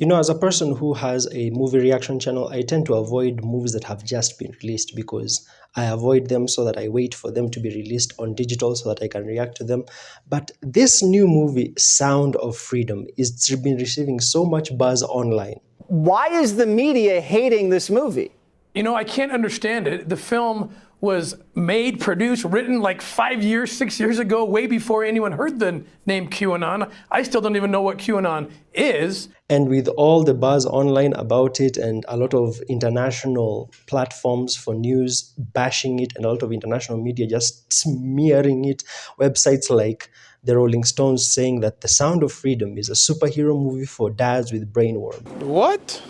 As a person who has a movie reaction channel, I tend to avoid movies that have just been released because I avoid them so that I wait for them to be released on digital so that I can react to them. But this new movie, Sound of Freedom, is been receiving so much buzz online. Why is the media hating this movie? I can't understand it. The film was made, produced, written like 5 years, 6 years ago, way before anyone heard the name QAnon. I still don't even know what QAnon is. And with all the buzz online about it and a lot of international platforms for news bashing it and a lot of international media just smearing it, websites like the Rolling Stones saying that The Sound of Freedom is a superhero movie for dads with brainworm. What?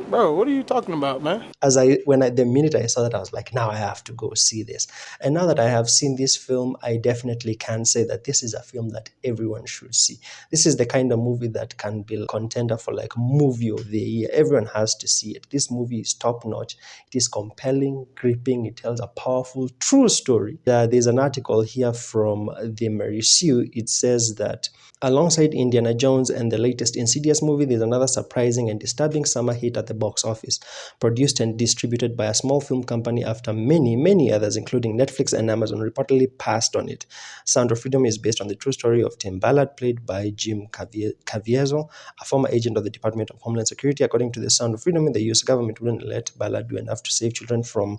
Bro, what are you talking about, man? The minute I saw that, I was like, now I have to go see this. And now that I have seen this film, I definitely can say that this is a film that everyone should see. This is the kind of movie that can be a contender for like movie of the year. Everyone has to see it. This movie is top notch. It is compelling, gripping. It tells a powerful, true story. There's an article here from the Merisiu. It says that alongside Indiana Jones and the latest Insidious movie, there's another surprising and disturbing summer hit at the box office, produced and distributed by a small film company after many, many others, including Netflix and Amazon, reportedly passed on it. Sound of Freedom is based on the true story of Tim Ballard, played by Jim Caviezel, a former agent of the Department of Homeland Security. According to the Sound of Freedom, the US government wouldn't let Ballard do enough to save children from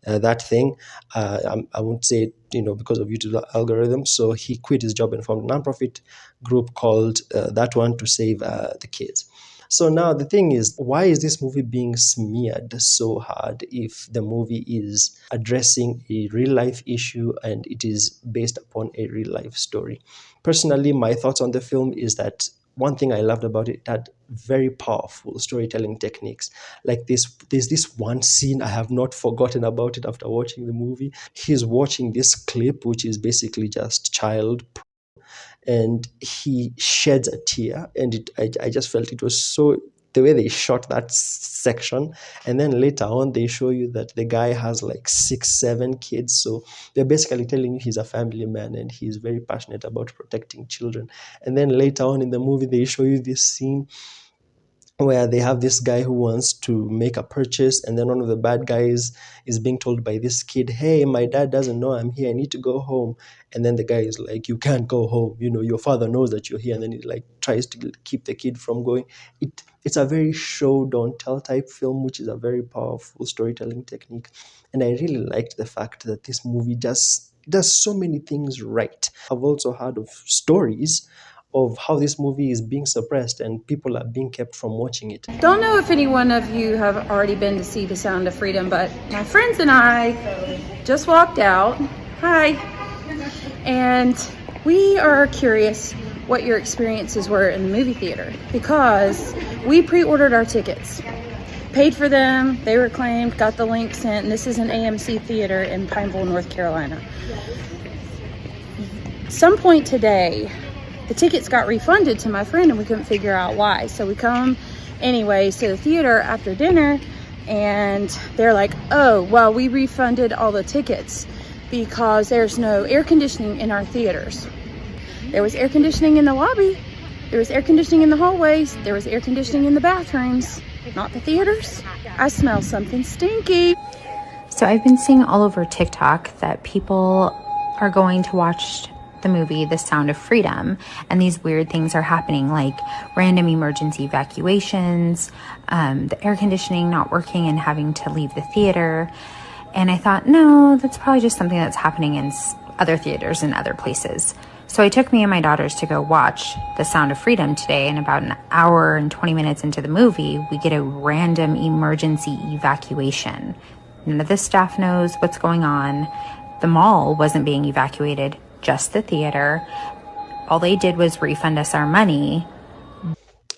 that thing. I won't say it, because of YouTube algorithm. So he quit his job and formed a nonprofit group called That One to save the kids. So now the thing is, why is this movie being smeared so hard if the movie is addressing a real life issue and it is based upon a real life story? Personally, my thoughts on the film is that one thing I loved about it had very powerful storytelling techniques. Like there's this one scene I have not forgotten about it after watching the movie. He's watching this clip, which is basically just child, and he sheds a tear, and I just felt it was so, the way they shot that section. And then later on they show you that the guy has like 6-7 kids, so they're basically telling you he's a family man and he's very passionate about protecting children. And then later on in the movie they show you this scene where they have this guy who wants to make a purchase, and then one of the bad guys is being told by this kid, hey, my dad doesn't know I'm here, I need to go home. And then the guy is like, you can't go home, your father knows that you're here. And then he like tries to keep the kid from going. It's a very show don't tell type film, which is a very powerful storytelling technique. And I really liked the fact that this movie just does so many things right. I've also heard of stories of how this movie is being suppressed and people are being kept from watching it. Don't know if any one of you have already been to see The Sound of Freedom, but my friends and I just walked out. Hi. And we are curious what your experiences were in the movie theater, because we pre-ordered our tickets, paid for them, they were claimed, got the link sent, and this is an AMC theater in Pineville, North Carolina. Some point today, the tickets got refunded to my friend and we couldn't figure out why. So we come anyways to the theater after dinner and they're like, oh, well, we refunded all the tickets because there's no air conditioning in our theaters. There was air conditioning in the lobby. There was air conditioning in the hallways. There was air conditioning in the bathrooms, not the theaters. I smell something stinky. So I've been seeing all over TikTok that people are going to watch the movie The Sound of Freedom, and these weird things are happening, like random emergency evacuations, the air conditioning not working and having to leave the theater. And I thought, no, that's probably just something that's happening in other theaters and other places. So I took me and my daughters to go watch The Sound of Freedom today, and about an hour and 20 minutes into the movie, we get a random emergency evacuation. None of the staff knows what's going on. The mall wasn't being evacuated, just the theater. All they did was refund us our money.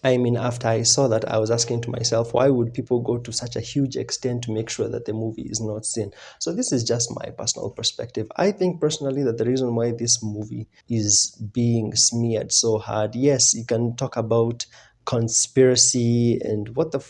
I mean, after I saw that, I was asking to myself, why would people go to such a huge extent to make sure that the movie is not seen? So this is just my personal perspective. I think personally that the reason why this movie is being smeared so hard, yes, you can talk about conspiracy and what the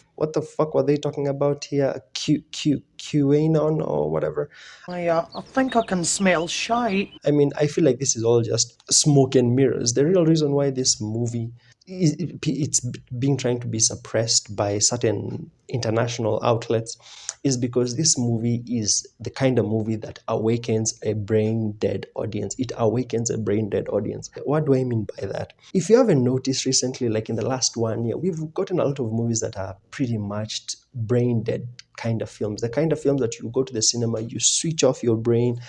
fuck were they talking about here? QAnon or whatever. I think I can smell shite. I mean, I feel like this is all just smoke and mirrors. The real reason why this movie it's being trying to be suppressed by certain international outlets is because this movie is the kind of movie that awakens a brain dead audience. It awakens a brain dead audience. What do I mean by that? If you haven't noticed recently, like in the last 1 year, we've gotten a lot of movies that are pretty much brain dead kind of films. The kind of films that you go to the cinema, you switch off your brain,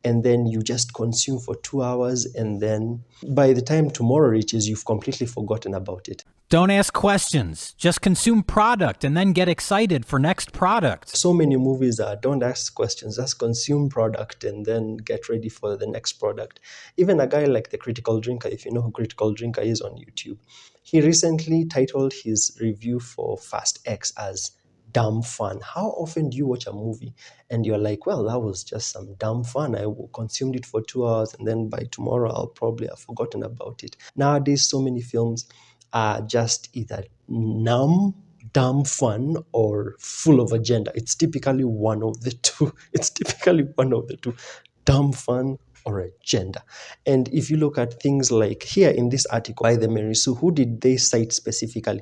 and then you just consume for 2 hours, and then by the time tomorrow reaches, you've completely forgotten about it. Don't ask questions. Just consume product and then get excited for next product. So many movies are don't ask questions, just consume product and then get ready for the next product. Even a guy like The Critical Drinker, if you know who Critical Drinker is on YouTube, he recently titled his review for Fast X as dumb fun. How often do you watch a movie and you're like, well, that was just some dumb fun. I consumed it for 2 hours and then by tomorrow I'll probably have forgotten about it. Nowadays, so many films are just either numb, dumb fun, or full of agenda. It's typically one of the two. It's typically one of the two, dumb fun or agenda. And if you look at things like here in this article by the Mary Sue, who did they cite specifically?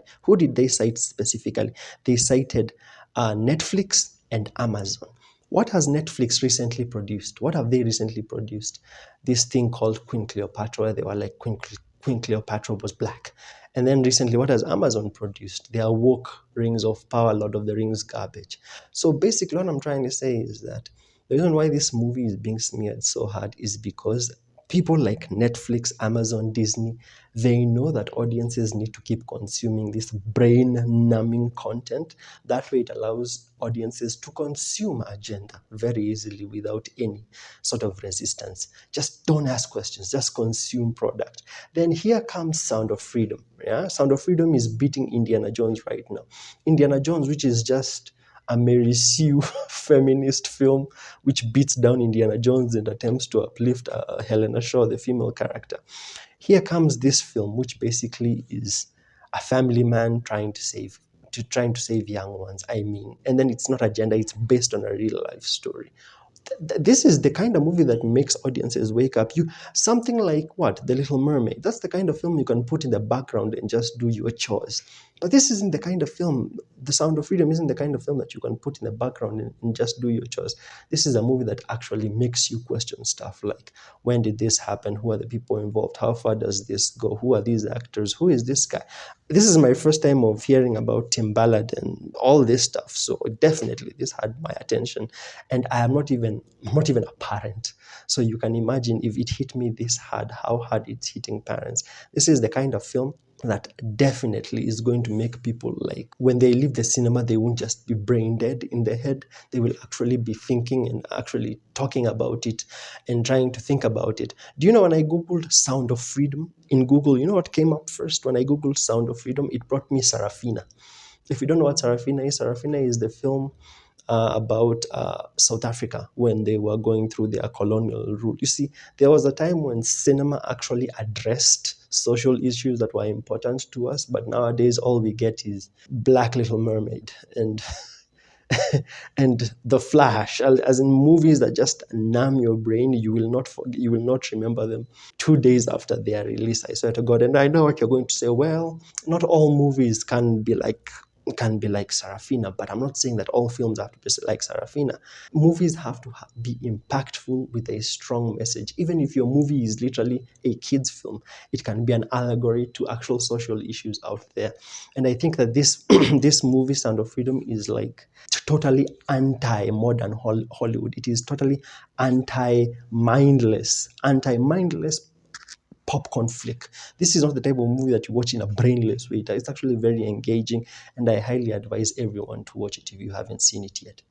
They cited Netflix and Amazon. What has Netflix recently produced? What have they recently produced? This thing called Queen Cleopatra, where they were like Queen Cleopatra was black. And then recently, what has Amazon produced? Their woke Rings of Power, Lord of the Rings garbage. So basically what I'm trying to say is that the reason why this movie is being smeared so hard is because people like Netflix, Amazon, Disney, they know that audiences need to keep consuming this brain-numbing content. That way it allows audiences to consume agenda very easily without any sort of resistance. Just don't ask questions, just consume product. Then here comes Sound of Freedom. Yeah? Sound of Freedom is beating Indiana Jones right now. Indiana Jones, which is just a Mary Sue feminist film which beats down Indiana Jones and attempts to uplift Helena Shaw, the female character. Here comes this film, which basically is a family man trying to save young ones. And then it's not agenda; it's based on a real life story. This is the kind of movie that makes audiences wake up. Something like what? The Little Mermaid. That's the kind of film you can put in the background and just do your chores. But this isn't the kind of film, The Sound of Freedom isn't the kind of film that you can put in the background and just do your chores. This is a movie that actually makes you question stuff like, when did this happen? Who are the people involved? How far does this go? Who are these actors? Who is this guy? This is my first time of hearing about Tim Ballard and all this stuff. So definitely this had my attention. And I am not even a parent. So you can imagine if it hit me this hard, how hard it's hitting parents. This is the kind of film that definitely is going to make people, like, when they leave the cinema, they won't just be brain dead in their head. They will actually be thinking and actually talking about it and trying to think about it. Do you know, when I Googled Sound of Freedom in Google, you know what came up first? When I Googled Sound of Freedom, it brought me Sarafina. If you don't know what Sarafina is the film about South Africa when they were going through their colonial rule. You see, there was a time when cinema actually addressed social issues that were important to us, but nowadays all we get is Black Little Mermaid and and The Flash, as in movies that just numb your brain. You will not remember them 2 days after their release, I swear to God. And I know what you're going to say. Well, not all movies can be like Sarafina, but I'm not saying that all films have to be like Sarafina. Movies have to be impactful with a strong message. Even if your movie is literally a kid's film, it can be an allegory to actual social issues out there. And I think that this this movie, Sound of Freedom, is like totally anti-modern Hollywood. It is totally anti-mindless popcorn flick. This is not the type of movie that you watch in a brainless way. It's actually very engaging, and I highly advise everyone to watch it if you haven't seen it yet.